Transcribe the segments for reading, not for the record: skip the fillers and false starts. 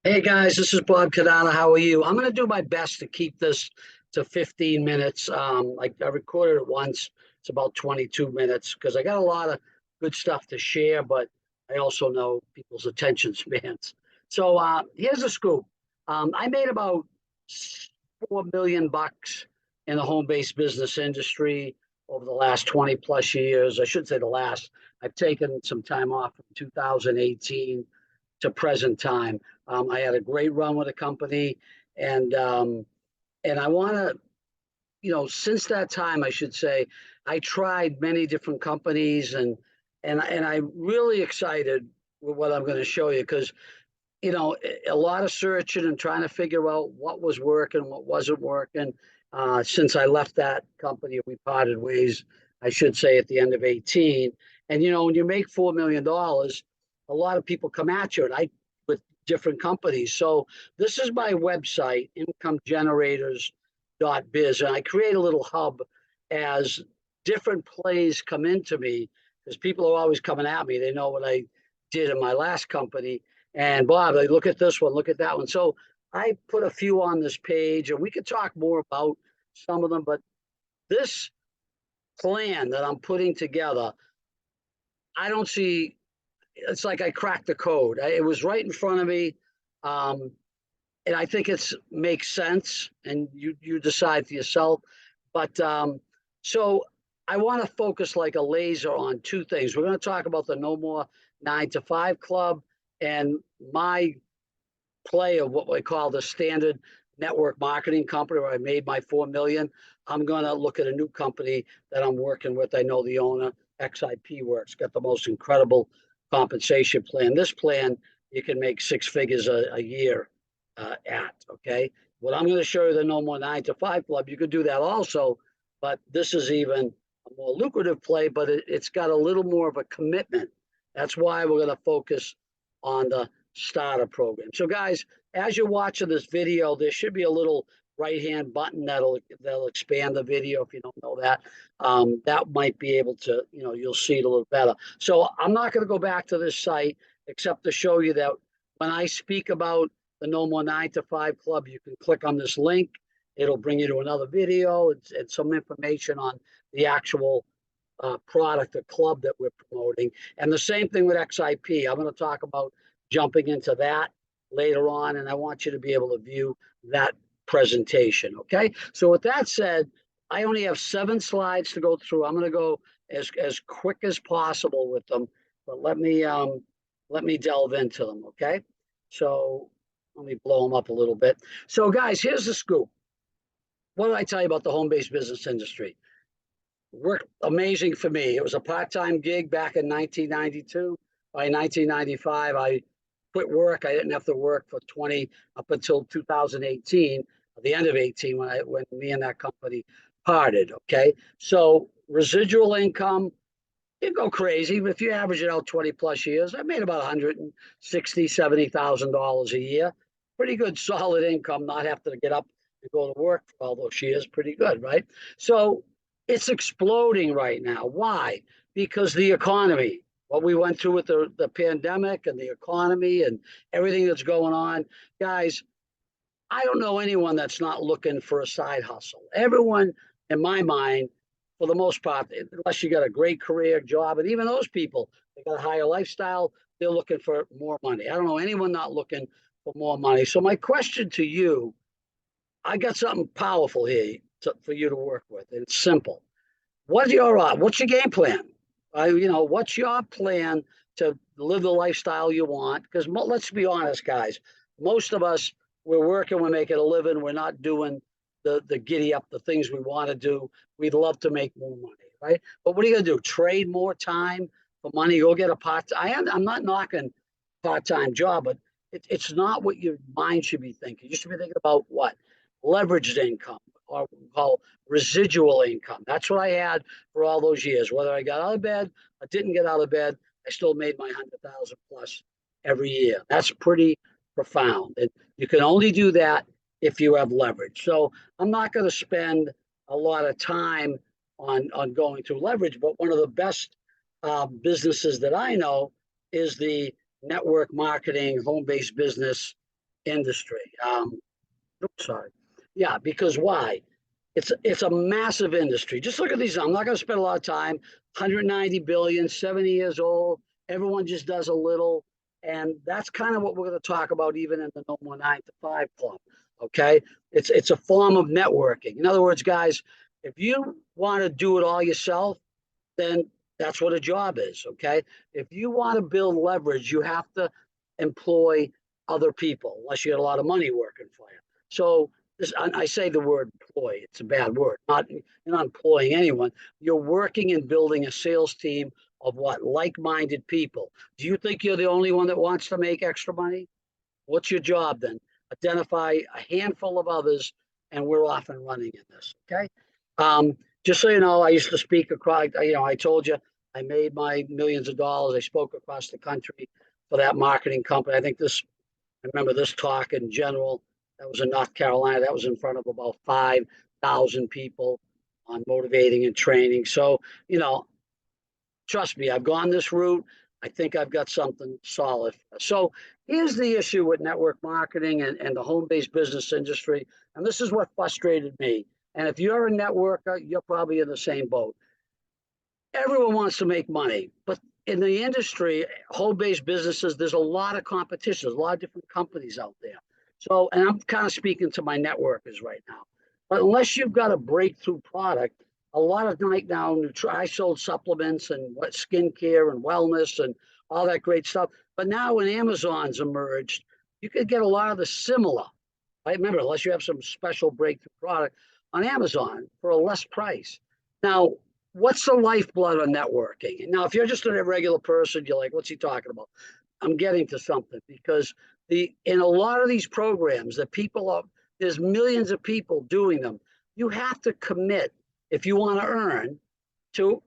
Hey guys, this is Bob Cadana. How are you? I'm going to do my best to keep this to 15 minutes. Like I recorded it once. It's about 22 minutes because I got a lot of good stuff to share, but I also know people's attention spans. So here's a scoop. I made about 4 million bucks in the home-based business industry over the last 20 plus years. I should say the last. I've taken some time off from 2018 to present time. I had a great run with the company, and I want to, since that time, I should say, I tried many different companies, and I'm really excited with what I'm going to show you because a lot of searching and trying to figure out what was working, what wasn't working. Since I left that company, we parted ways, I should say, at the end of 18. And when you make $4 million, a lot of people come at you, and I with different companies. So this is my website, incomegenerators.biz, and I create a little hub as different plays come into me because people are always coming at me. They know what I did in my last company, and Bob, like, look at this one, look at that one. So I put a few on this page, and we could talk more about some of them. But this plan that I'm putting together, I don't see. It's like I cracked the code. It was right in front of me, um, and I think it's makes sense. And you decide for yourself. But so I want to focus like a laser on two things. We're going to talk about the No More 9 to 5 Club and my play of what we call the standard network marketing company where I made my 4 million. I'm going to look at a new company that I'm working with. I know the owner, XIP Works, got the most incredible compensation plan. This plan, you can make 6 figures a year at. Okay. What I'm going to show you, the No More 9 to 5 Club, you could do that also, but this is even a more lucrative play, but it's got a little more of a commitment. That's why we're going to focus on the starter program. So guys, as you're watching this video, there should be a little right hand button that'll expand the video if you don't know that. That might be able to, you'll see it a little better. So I'm not going to go back to this site except to show you that when I speak about the No More 9 to 5 Club, you can click on this link. It'll bring you to another video and some information on the actual product or club that we're promoting. And the same thing with XIP. I'm going to talk about jumping into that later on, and I want you to be able to view that presentation. Okay. So with that said, I only have 7 slides to go through. I'm going to go as quick as possible with them, but let me delve into them. Okay. So let me blow them up a little bit. So guys, here's the scoop. What did I tell you about the home-based business industry? Worked amazing for me. It was a part-time gig back in 1992. By 1995, I quit work. I didn't have to work for 20 up until 2018, at the end of 18, when me and that company parted. Okay, so residual income didn't go crazy, but if you average it out 20 plus years, I made about 160, $70,000 a year. Pretty good, solid income. Not have to get up and go to work for all those years. Pretty good, right? So it's exploding right now. Why? Because the economy, what we went through with the pandemic and the economy and everything that's going on. Guys, I don't know anyone that's not looking for a side hustle. Everyone, in my mind, for the most part, unless you got a great career job, and even those people, they got a higher lifestyle, they're looking for more money. I don't know anyone not looking for more money. So my question to you, I got something powerful here for you to work with. And it's simple. What's your game plan? What's your plan to live the lifestyle you want? Because let's be honest, guys, most of us, we're working, we're making a living, we're not doing the giddy up, the things we want to do. We'd love to make more money, right? But what are you gonna do? Trade more time for money? Go get a part. I'm not knocking part-time job, but it's not what your mind should be thinking. You should be thinking about what leveraged income, or what we call residual income. That's what I had for all those years. Whether I got out of bed or didn't get out of bed, I still made my 100,000 plus every year. That's pretty profound. And you can only do that if you have leverage. So I'm not going to spend a lot of time on going through leverage, but one of the best businesses that I know is the network marketing home-based business industry. Oops, sorry. Yeah, because why? It's a massive industry. Just look at these. I'm not going to spend a lot of time. 190 billion, 70 years old. Everyone just does a little, and that's kind of what we're going to talk about, even in the No More 9 to 5 Club. Okay, it's a form of networking. In other words, guys, if you want to do it all yourself, then that's what a job is. Okay, if you want to build leverage, you have to employ other people, unless you get a lot of money working for you. So this, I say the word employ, it's a bad word. You're not employing anyone. You're working and building a sales team of what? Like-minded people. Do you think you're the only one that wants to make extra money? What's your job then? Identify a handful of others, and we're off and running in this. Okay. Just so you know, I used to speak across. I told you I made my millions of dollars. I spoke across the country for that marketing company. I remember this talk in general. That was in North Carolina. That was in front of about 5,000 people on motivating and training. So, trust me, I've gone this route. I think I've got something solid. So here's the issue with network marketing and the home-based business industry. And this is what frustrated me. And if you're a networker, you're probably in the same boat. Everyone wants to make money, but in the industry, home-based businesses, there's a lot of competition. There's a lot of different companies out there. So, and I'm kind of speaking to my networkers right now. But unless you've got a breakthrough product, a lot of right now, I sold supplements and what skincare and wellness and all that great stuff. But now when Amazon's emerged, you could get a lot of the similar. Right? Remember, unless you have some special breakthrough product on Amazon for a less price. Now, what's the lifeblood of networking? Now, if you're just a regular person, you're like, what's he talking about? I'm getting to something because in a lot of these programs that there's millions of people doing them. You have to commit if you want to earn to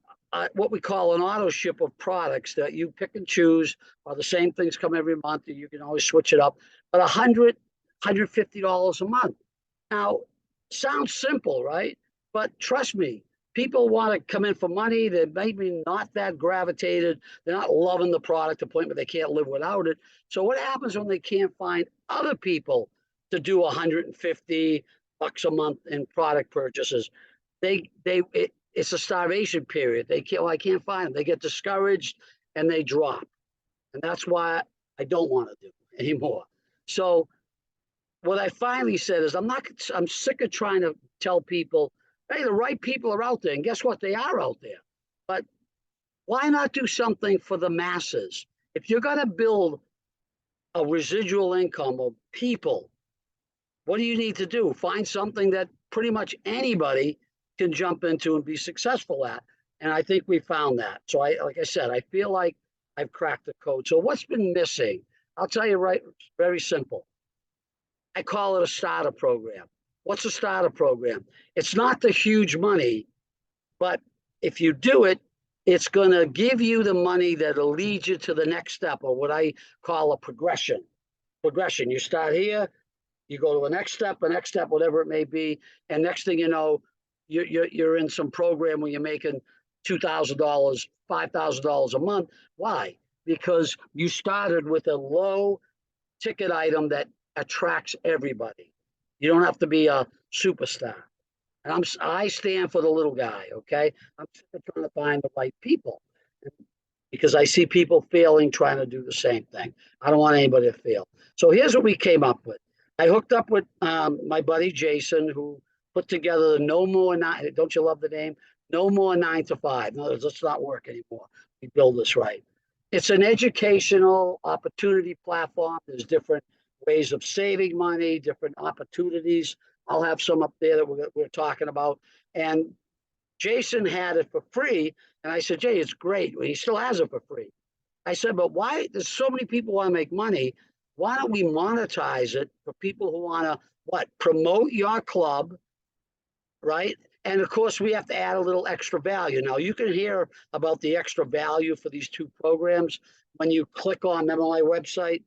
what we call an auto ship of products that you pick and choose, or the same things come every month, and you can always switch it up. But $150 a month. Now, sounds simple, right? But trust me, people want to come in for money. They're maybe not that gravitated. They're not loving the product to the point where they can't live without it. So what happens when they can't find other people to do 150 bucks a month in product purchases? It's a starvation period. I can't find them. They get discouraged and they drop. And that's why I don't want to do anymore. So what I finally said is I'm sick of trying to tell people, hey, the right people are out there. And guess what? They are out there. But why not do something for the masses? If you're going to build a residual income of people, what do you need to do? Find something that pretty much anybody can jump into and be successful at. And I think we found that. So like I said, I feel like I've cracked the code. So what's been missing? I'll tell you right, very simple. I call it a starter program. What's a starter program? It's not the huge money, but if you do it, it's going to give you the money that'll lead you to the next step, or what I call a progression. Progression. You start here, you go to the next step, whatever it may be, and next thing you know, you're in some program where you're making $2,000, $5,000 a month. Why? Because you started with a low ticket item that attracts everybody. You don't have to be a superstar. And I stand for the little guy, okay? I'm trying to find the right people because I see people failing trying to do the same thing. I don't want anybody to fail. So here's what we came up with. I hooked up with my buddy Jason, who put together the No More Nine. Don't you love the name? No More 9 to 5. No, let's not work anymore. We build this right. It's an educational opportunity platform. There's different ways of saving money, different opportunities. I'll have some up there that we're talking about. And Jason had it for free. And I said, Jay, it's great. Well, he still has it for free. I said, but why? There's so many people want to make money. Why don't we monetize it for people who want to promote your club, right? And of course, we have to add a little extra value. Now, you can hear about the extra value for these two programs when you click on, remember my website,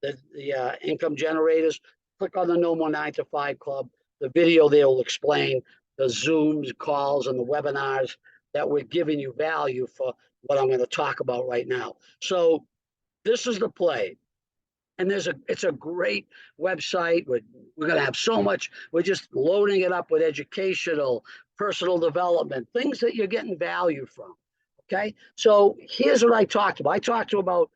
the income generators, click on the No More 9 to 5 Club. The video there will explain the Zooms, calls, and the webinars that we're giving you value for what I'm going to talk about right now. So this is the play. And it's a great website. We're going to have so much. We're just loading it up with educational, personal development, things that you're getting value from. Okay. So here's what I talked about. I talked to about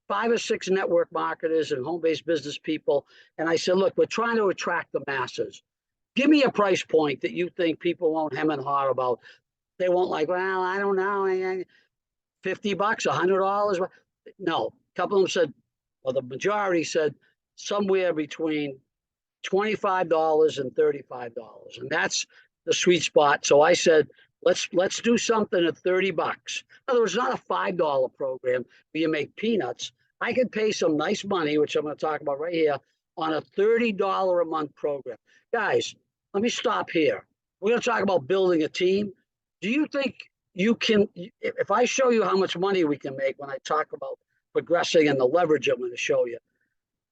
5 or 6 network marketers and home-based business people. And I said, look, we're trying to attract the masses. Give me a price point that you think people won't hem and haw about. They won't like, well, I don't know, $50, $100. No, a couple of them said, well, the majority said somewhere between $25 and $35. And that's the sweet spot. So I said, let's do something at $30. In other words, not a $5 program where you make peanuts. I could pay some nice money, which I'm going to talk about right here, on a $30 a month program. Guys, let me stop here. We're going to talk about building a team. Do you think you can, if I show you how much money we can make when I talk about progressing and the leverage I'm going to show you,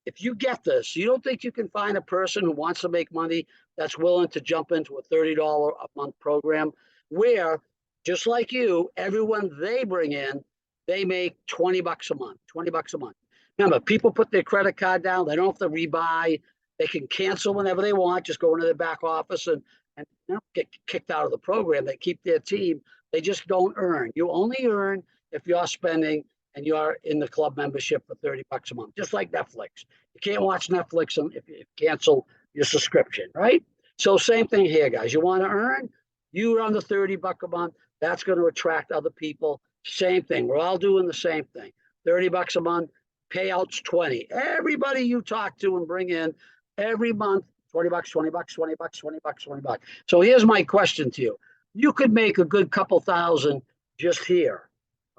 if you get this, you don't think you can find a person who wants to make money that's willing to jump into a $30 a month program where, just like you, everyone they bring in, they make $20 a month, $20 a month. Remember, people put their credit card down. They don't have to rebuy. They can cancel whenever they want, just go into their back office and they don't get kicked out of the program. They keep their team. They just don't earn. You only earn if you're spending and you're in the club membership for $30 a month, just like Netflix. You can't watch Netflix if you cancel your subscription, right? So same thing here, guys. You want to earn, you run the $30 a month. That's going to attract other people. Same thing. We're all doing the same thing. $30 a month, payouts 20. Everybody you talk to and bring in every month, $20, $20, $20, $20, $20. So here's my question to you. You could make a good couple thousand just here,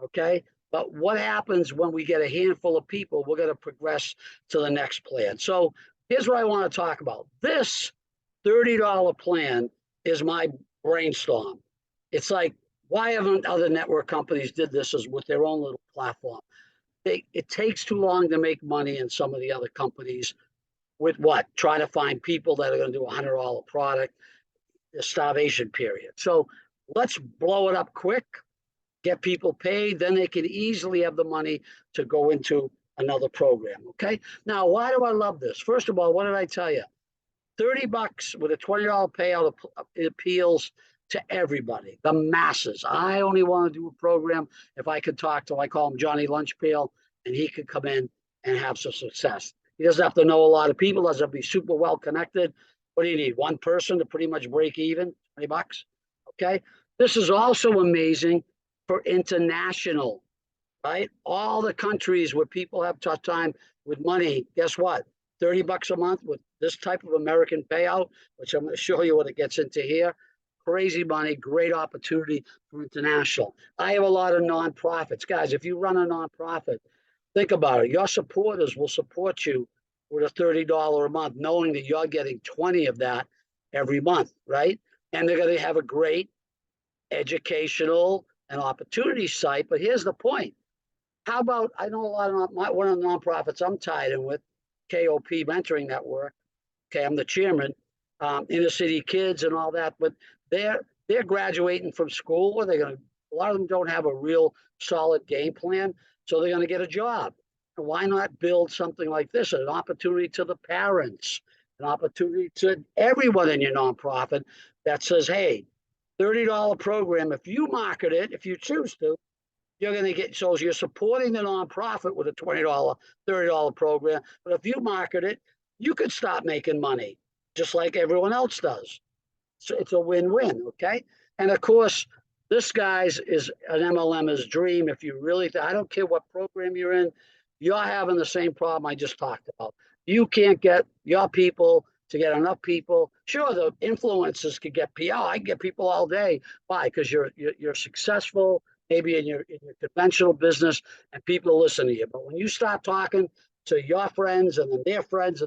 okay? But what happens when we get a handful of people? We're going to progress to the next plan. So here's what I want to talk about. This $30 plan is my brainstorm. It's like, why haven't other network companies did this as with their own little platform? It takes too long to make money in some of the other companies with what? Try to find people that are going to do a $100 product, the starvation period. So let's blow it up quick, get people paid, then they can easily have the money to go into another program, okay? Now, why do I love this? First of all, what did I tell you? $30 with a $20 payout, it appeals to everybody, the masses. I only want to do a program if I could talk to, I call him Johnny Lunchpail, and he could come in and have some success. He doesn't have to know a lot of people, doesn't have to be super well connected. What do you need? One person to pretty much break even, $20, okay? This is also amazing for international, right? All the countries where people have tough time with money, guess what? $30 a month with this type of American payout, which I'm going to show you what it gets into here. Crazy money, great opportunity for international. I have a lot of nonprofits. Guys, if you run a nonprofit, think about it. Your supporters will support you with a $30 a month, knowing that you're getting 20 of that every month, right? And they're going to have a great educational and opportunity site. But here's the point. How about, I know a lot of one of the nonprofits I'm tied in with, KOP Mentoring Network. Okay, I'm the chairman, inner city kids and all that, but they're graduating from school, or they're going to, a lot of them don't have a real solid game plan, so they're going to get a job. And why not build something like this, an opportunity to the parents, an opportunity to everyone in your nonprofit that says, hey, $30 program, if you market it, if you choose to, you're going to get, so you're supporting the nonprofit with a $20, $30 program. But if you market it, you could start making money just like everyone else does. So it's a win-win, okay? And of course, this, guys, is an MLM's dream. If you really, I don't care what program you're in, you're having the same problem I just talked about. You can't get your people to get enough people. Sure, the influencers could get PR. I can get people all day. Why? Because you're successful, maybe in your conventional business, and people listen to you. But when you start talking to your friends and then their friends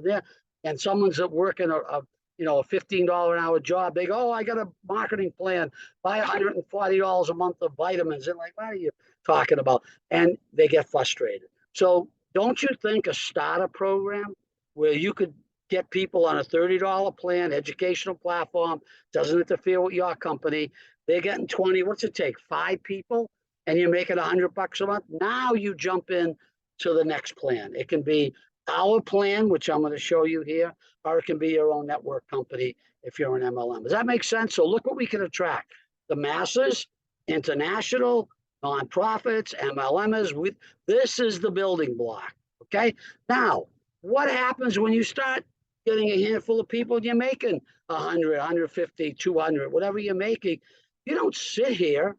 and someone's working a $15 an hour job, they go, oh, I got a marketing plan, buy $140 a month of vitamins. And like, what are you talking about? And they get frustrated. So don't you think a starter program where you could get people on a $30 plan, educational platform, doesn't interfere with your company, they're getting 20, what's it take, 5 people, and you're making $100 a month? Now you jump in to the next plan. It can be our plan, which I'm going to show you here, or it can be your own network company if you're an MLM. Does that make sense? So look what we can attract. The masses, international, nonprofits, MLMers. This is the building block. Okay. Now, what happens when you start getting a handful of people and you're making 100, 150, 200, whatever you're making? You don't sit here.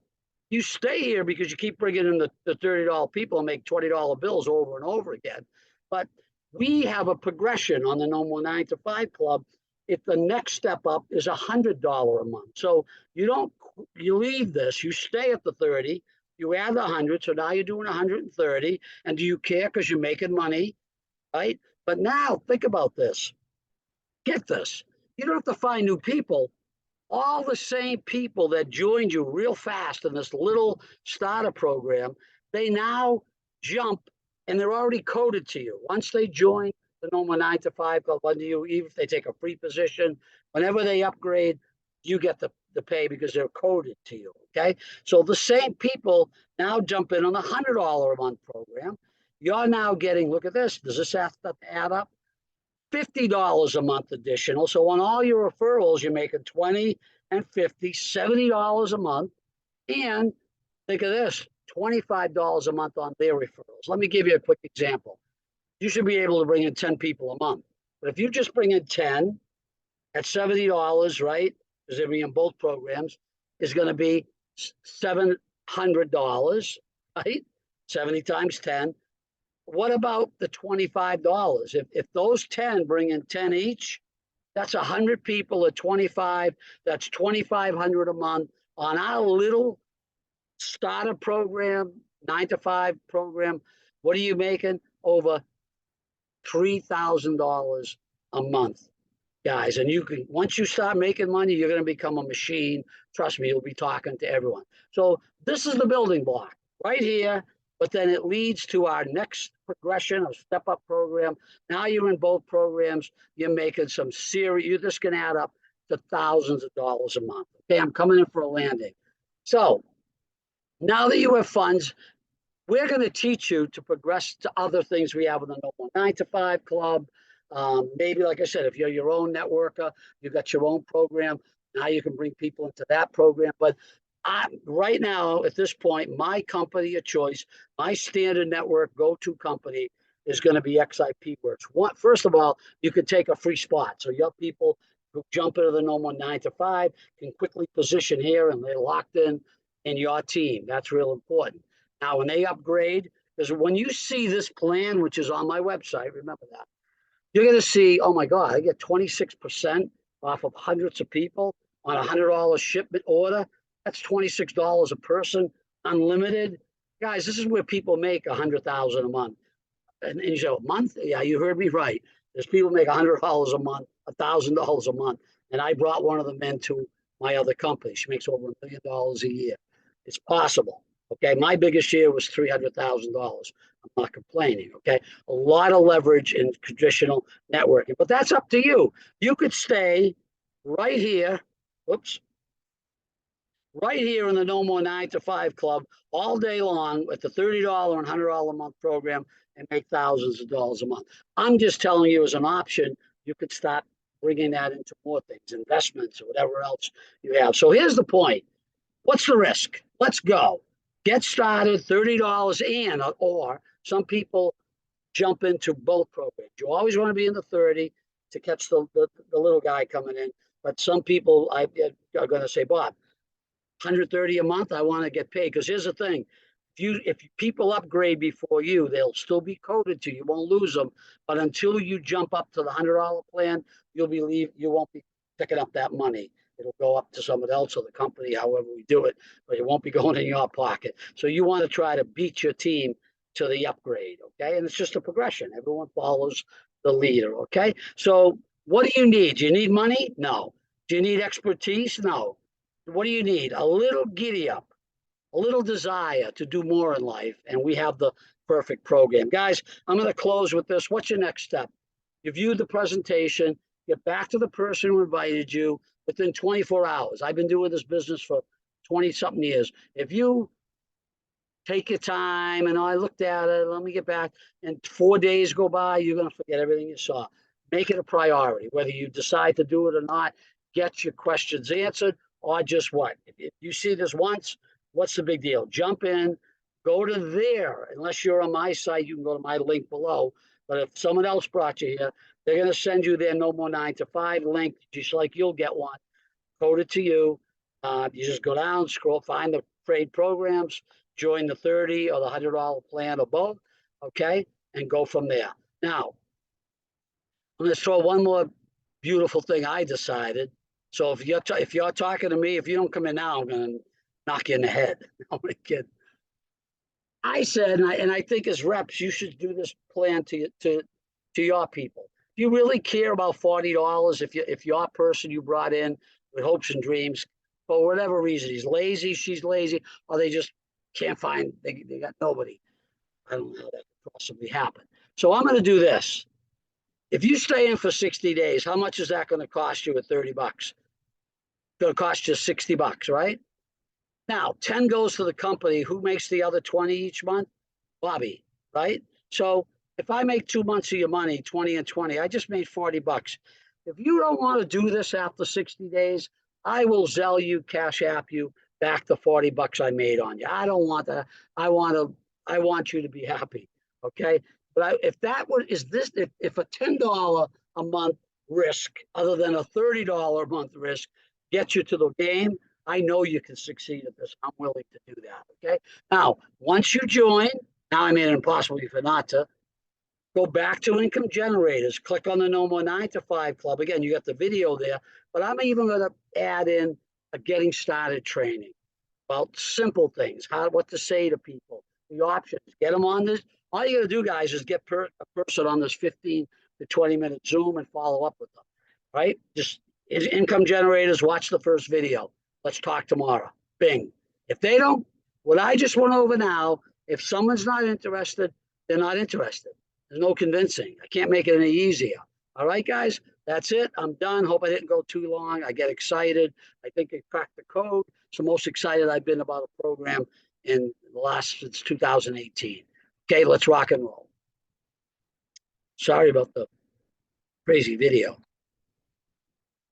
You stay here because you keep bringing in the $30 people and make $20 bills over and over again. But we have a progression on the No More 9 to 5 Club. If the next step up is $100 a month. So you leave this, you stay at the 30, you add the 100. So now you're doing 130. And do you care because you're making money, right? But now think about this. Get this. You don't have to find new people. All the same people that joined you real fast in this little starter program, they now jump and they're already coded to you. Once they join the No More 9 to 5 Club under you, even if they take a free position, whenever they upgrade, you get the pay because they're coded to you. Okay. So the same people now jump in on the $100 a month program. You're now getting, look at this. Does this have to add up? $50 a month additional. So on all your referrals, you're making 20 and 50, $70 a month. And think of this, $25 a month on their referrals. Let me give you a quick example. You should be able to bring in 10 people a month. But if you just bring in 10 at $70, right? Because they're in both programs, is going to be $700, right? 70 times 10. What about the $25? If those 10 bring in 10 each, that's 100 people at 25. That's $2,500 a month on our little starter program, 9 to 5 program. What are you making? Over $3,000 a month, guys. And you can, once you start making money, you're going to become a machine. Trust me, you'll be talking to everyone. So this is the building block right here. But then it leads to our next progression of step up program. Now you're in both programs. You're making some serious, this can add up to thousands of dollars a month. Okay, I'm coming in for a landing. So now that you have funds, we're going to teach you to progress to other things we have in the No More 9 to 5 Club. Maybe, like I said, if you're your own networker, you've got your own program. Now you can bring people into that program. But right now, at this point, my company of choice, my standard network go-to company is going to be XIP Works. First of all, you could take a free spot. So your people who jump into the No More 9 to 5 can quickly position here and they're locked in your team. That's real important. Now, when they upgrade, because when you see this plan, which is on my website, remember that, you're going to see, oh my God, I get 26% off of hundreds of people on a $100 shipment order. That's $26 a person, unlimited. Guys, this is where people make $100,000 a month. And you say, a month? Yeah, you heard me right. There's people make $100 a month, $1,000 a month. And I brought one of them into my other company. She makes over $1 million a year. It's possible. Okay, my biggest year was $300,000. I'm not complaining. Okay, a lot of leverage in traditional networking, but that's up to you. You could stay right here. Whoops. Right here in the No More 9 to 5 Club all day long with the $30 and $100 a month program and make thousands of dollars a month. I'm just telling you as an option, you could start bringing that into more things, investments or whatever else you have. So here's the point. What's the risk? Let's go. Get started, $30 and or some people jump into both programs. You always want to be in the 30 to catch the little guy coming in. But some people are going to say, Bob, 130 a month, I want to get paid. Because here's the thing. If people upgrade before you, they'll still be coded to you. You won't lose them. But until you jump up to the $100 plan, you won't be picking up that money. It'll go up to someone else or the company, however we do it, but it won't be going in your pocket. So you want to try to beat your team to the upgrade, okay? And it's just a progression. Everyone follows the leader, okay? So what do you need? Do you need money? No. Do you need expertise? No. What do you need? A little giddy up, a little desire to do more in life, and we have the perfect program. Guys, I'm going to close with this. What's your next step? You viewed the presentation, get back to the person who invited you within 24 hours. I've been doing this business for 20-something years. If you take your time. And I looked at it. Let me get back. And 4 days go by, you're going to forget everything you saw. Make it a priority, whether you decide to do it or not. Get your questions answered, or just what? If you see this once, what's the big deal? Jump in, go to there. Unless you're on my site, you can go to my link below. But if someone else brought you here, they're going to send you their No More 9 to 5 link, just like you'll get one, coded to you. You just go down, scroll, find the trade programs, join the 30 or the $100 plan or both, okay, and go from there. Now, I'm going to throw one more beautiful thing I decided. So if you're talking to me, if you don't come in now, I'm going to knock you in the head. I'm kidding. I said, and I think as reps, you should do this plan to your people. Do you really care about $40 if your person you brought in with hopes and dreams, for whatever reason, he's lazy, she's lazy, or they just can't find, they got nobody. I don't know how that could possibly happen. So I'm going to do this. If you stay in for 60 days, how much is that going to cost you at $30? It's going to cost you $60, right? Now, 10 goes to the company. Who makes the other 20 each month? Bobby, right? So if I make 2 months of your money, 20 and 20, I just made $40. If you don't want to do this after 60 days, I will Zelle you, Cash App you back the $40 I made on you. I don't want that. I want you to be happy. Okay. But if a $10 a month risk, other than a $30 a month risk, gets you to the game, I know you can succeed at this. I'm willing to do that. Okay. Now, once you join, now I made it impossible for you not to go back to income generators. Click on the No More 9 to 5 Club. Again, you got the video there, but I'm even going to add in a getting started training about simple things, what to say to people, the options. Get them on this. All you got to do, guys, is get a person on this 15 to 20-minute Zoom and follow up with them. Right? Just income generators. Watch the first video. Let's talk tomorrow. Bing. If they don't, what I just went over now, if someone's not interested, they're not interested. There's no convincing. I can't make it any easier. All right, guys, that's it. I'm done. Hope I didn't go too long. I get excited. I think I cracked the code. It's the most excited I've been about a program since 2018. Okay, let's rock and roll. Sorry about the crazy video.